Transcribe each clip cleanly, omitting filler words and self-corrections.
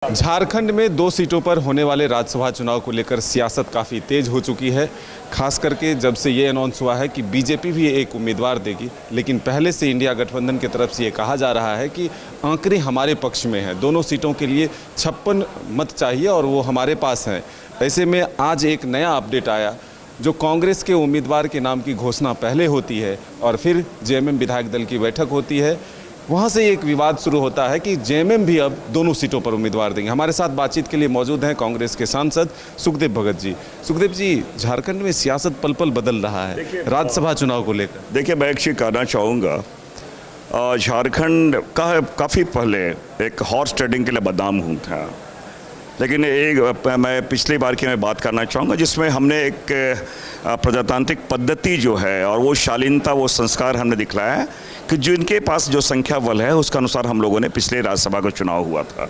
झारखंड में 2 सीटों पर होने वाले राज्यसभा चुनाव को लेकर सियासत काफ़ी तेज हो चुकी है। खास करके जब से ये अनाउंस हुआ है कि बीजेपी भी एक उम्मीदवार देगी, लेकिन पहले से इंडिया गठबंधन की तरफ से ये कहा जा रहा है कि आंकड़े हमारे पक्ष में हैं। दोनों सीटों के लिए 56 मत चाहिए और वो हमारे पास हैं। ऐसे में आज एक नया अपडेट आया, जो कांग्रेस के उम्मीदवार के नाम की घोषणा पहले होती है और फिर जेएमएम विधायक दल की बैठक होती है। वहाँ से एक विवाद शुरू होता है कि जेएमएम भी अब दोनों सीटों पर उम्मीदवार देंगे। हमारे साथ बातचीत के लिए मौजूद हैं कांग्रेस के सांसद सुखदेव भगत जी। सुखदेव जी, झारखंड में सियासत पल पल बदल रहा है राज्यसभा चुनाव को लेकर। देखिए, मैं एक चीज़ कहना चाहूँगा, झारखंड का काफ़ी पहले एक हॉर्स ट्रेडिंग के लिए बदनाम हुआ था, लेकिन मैं पिछली बार की मैं बात करना चाहूँगा जिसमें हमने एक प्रजातांत्रिक पद्धति जो है और वो शालीनता, वो संस्कार हमने दिखलाया है कि जिनके पास जो संख्या बल है उसके अनुसार हम लोगों ने पिछले राज्यसभा का चुनाव हुआ था।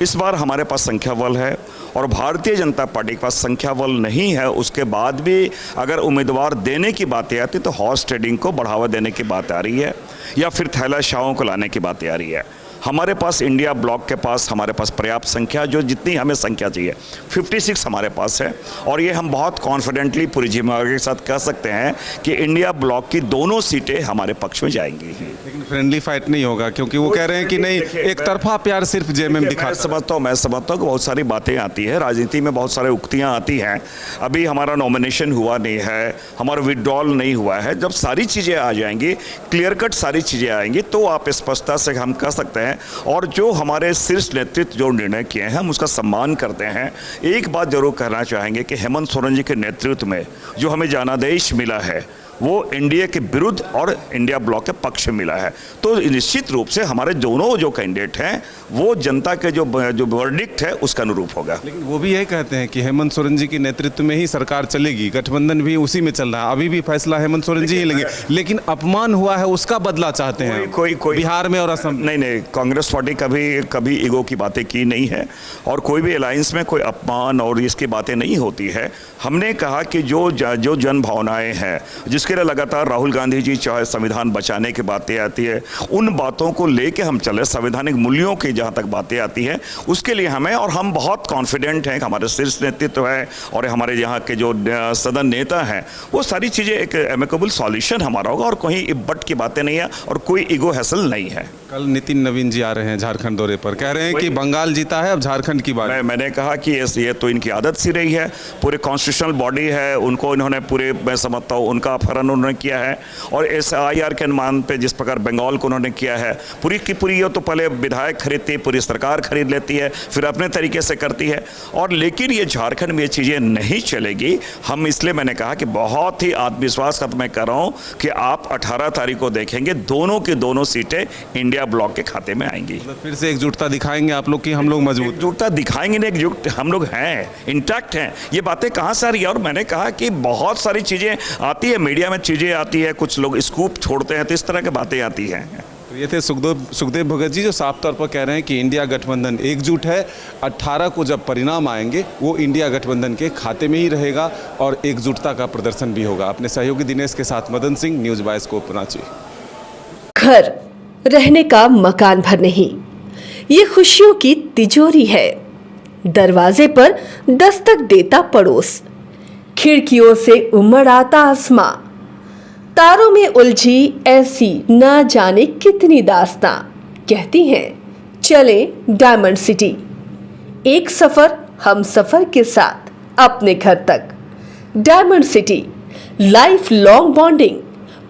इस बार हमारे पास संख्या बल है और भारतीय जनता पार्टी के पास संख्या बल नहीं है। उसके बाद भी अगर उम्मीदवार देने की बातें आती तो हॉर्स ट्रेडिंग को बढ़ावा देने की बात आ रही है या फिर थैलाशाहों को लाने की बातें आ रही है। हमारे पास इंडिया ब्लॉक के पास हमारे पास पर्याप्त संख्या, जो जितनी हमें संख्या चाहिए 56 हमारे पास है और ये हम बहुत कॉन्फिडेंटली पूरी जिम्मेदारी के साथ कह सकते हैं कि इंडिया ब्लॉक की दोनों सीटें हमारे पक्ष में जाएंगी। लेकिन फ्रेंडली फाइट नहीं होगा, क्योंकि वो कह रहे हैं कि नहीं, एक तरफा प्यार सिर्फ जेएमएम दिखा। मैं समझता हूँ कि बहुत सारी बातें आती है राजनीति में, बहुत सारे उक्तियाँ आती हैं। अभी हमारा नॉमिनेशन हुआ नहीं है, हमारा विड्रॉल नहीं हुआ है। जब सारी चीज़ें आ जाएंगी, क्लियर कट सारी चीज़ें आएंगी, तो आप स्पष्टता से हम कह सकते हैं। और जो हमारे शीर्ष नेतृत्व जो निर्णय किए हैं हम उसका सम्मान करते हैं। एक बात जरूर कहना चाहेंगे कि हेमंत सोरेन जी के नेतृत्व में जो हमें जनादेश मिला है वो एनडीए के विरुद्ध और इंडिया ब्लॉक के पक्ष में मिला है। तो निश्चित रूप से हमारे दोनों जो कैंडिडेट हैं वो जनता के जो वर्डिक्ट है उसका अनुरूप होगा। लेकिन वो भी यही कहते हैं कि हेमंत सोरेन जी के नेतृत्व में ही सरकार चलेगी, गठबंधन भी उसी में चल रहा है, अभी भी फैसला हेमंत सोरेन जी ही लेंगे। लेकिन अपमान हुआ है उसका बदला चाहते हैं कोई बिहार में और असम। नहीं, कांग्रेस पार्टी कभी ईगो की बातें की नहीं है और कोई भी अलायंस में कोई अपमान और इसकी बातें नहीं होती है। हमने कहा कि जो जन भावनाएं हैं, जिसके लिए लगातार राहुल गांधी जी चाहे संविधान बचाने की बातें आती है, उन बातों को लेके हम चले। संवैधानिक मूल्यों की जहाँ तक बातें आती है उसके लिए हमें, और हम बहुत कॉन्फिडेंट हैं कि हमारे शीर्ष नेतृत्व है और हमारे यहाँ के जो सदन नेता हैं वो सारी चीज़ें एक एमिकेबल सॉल्यूशन हमारा होगा और कोई इब्बट की बातें नहीं है और कोई ईगो हैसल नहीं है। कल नितिन नवीन जी आ रहे हैं झारखंड दौरे पर, कह रहे हैं कि बंगाल जीता है, अब झारखंड की बात। मैंने कहा कि ये तो इनकी आदत सी रही है। पूरे कॉन्स्टिट्यूशनल बॉडी है, उनको इन्होंने पूरे, मैं समझता हूँ उनका अपहरण उन्होंने किया है और SIR के अनुमान पे जिस प्रकार बंगाल को उन्होंने किया है, पूरी की पूरी ये तो पहले विधायक खरीदती है, पूरी सरकार खरीद लेती है, फिर अपने तरीके से करती है। और लेकिन ये झारखंड में ये चीज़ें नहीं चलेगी। हम इसलिए मैंने कहा कि बहुत ही आत्मविश्वास का मैं कर रहा हूँ कि आप 18 तारीख को देखेंगे दोनों की दोनों सीटें इंडिया ब्लॉक के खाते में आएंगी। फिर से एकजुटता दिखाएंगे आप लोग कि हम लोग मजबूत एकजुटता दिखाएंगे, नहीं एकजुट हम लोग हैं, इंटैक्ट हैं। ये बातें कहाँ से आ रही है? और मैंने कहा कि बहुत सारी चीज़ें आती है, मीडिया में चीज़ें आती है, कुछ लोग स्कूप छोड़ते हैं, तो इस तरह की बातें आती हैं। तो ये थे सुखदेव भगत जी, जो साफ तौर पर कह रहे हैं कि इंडिया गठबंधन एकजुट है। 18 को जब परिणाम आएंगे वो इंडिया गठबंधन के खाते में ही रहेगा और एकजुटता का प्रदर्शन भी होगा। अपने सहयोगी दिनेश के साथ मदन सिंह, न्यूज़ बायोस्कोप रांची। घर रहने का मकान भर नहीं, ये खुशियों की तिजोरी है। दरवाजे पर दस्तक देता पड़ोस, खिड़कियों से उमड़ आता आसमां, तारों में उलझी ऐसी ना जाने कितनी दास्तां। कहती हैं चले डायमंड सिटी, एक सफर हम सफर के साथ अपने घर तक। Diamond city, life long bonding,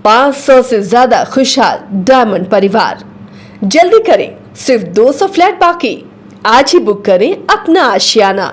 500 से ज्यादा खुशहाल डायमंड परिवार। जल्दी करें, सिर्फ 200 फ्लैट बाकी। आज ही बुक करें अपना आशियाना।